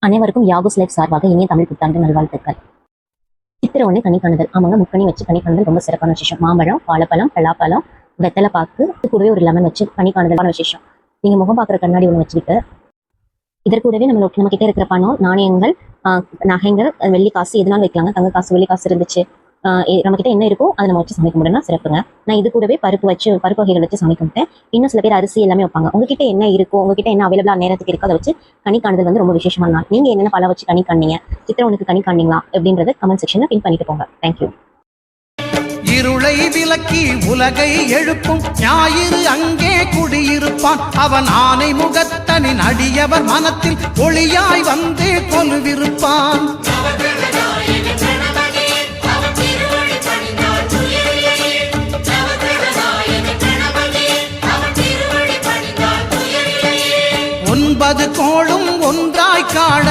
அனைவருக்கும் யாகூஸ் லைஃப் சார்பாக இனிய தமிழ் புத்தாண்டு நல்வாழ்த்துக்கள். சித்திரை 1 கனி காணுதல். ஆமாங்க, முக்கனி வச்சு கனி காணுதல் ரொம்ப சிறப்பான விசேஷம். மாம்பழம், வாழைப்பழம், பலாப்பழம், வெத்தலை பாக்கு, கூடவே ஒரு லெமன் வச்சு கனி காணுதலான விசேஷம். நீங்க முகம் பார்க்குற கண்ணாடி ஒன்று வச்சுக்கிட்டு இதற்கூடவே நம்ம கிட்ட இருக்கிற பணம், நாணயங்கள், நகைகள், வெள்ளி காசு எதுனாலும் வைக்கலாங்க. தங்க காசு, வெள்ளி காசு இருந்துச்சு, நம்ம கிட்ட என்ன இருக்கோ அதை நம்ம வச்சு சமைக்க முடியும்னா சிறப்புங்க. நான் இது கூடவே பருப்பு வகைகள் வச்சு சமைக்கிட்டேன். இன்னும் சில பேர் அரிசி எல்லாமே வைப்பாங்க. உங்ககிட்ட என்ன இருக்கோ, உங்ககிட்ட என்ன அவைலபிளா நேரத்துக்கு இருக்கோ அதை வச்சு கனி காணுதல் வந்து ரொம்ப விசேஷமான நாள். நீங்க என்னென்ன பழம் வச்சு கனி காணீங்க, சித்திரை 1 கனி காணீங்களா அப்படின்றத கமெண்ட் செக்ஷன்ல பின் பண்ணிட்டு போங்க. தேங்க்யூ. இருளை விலக்கி உலகை எழுப்பும் ஞாயிறு அங்கே குடியிருப்பான். அவன் ஆனை முகத்தனின் அடியவர் மனத்தில் ஒளியாய் வந்து கொலுவிருப்பான். ஒன்பது கோளும் ஒன்றாய் காண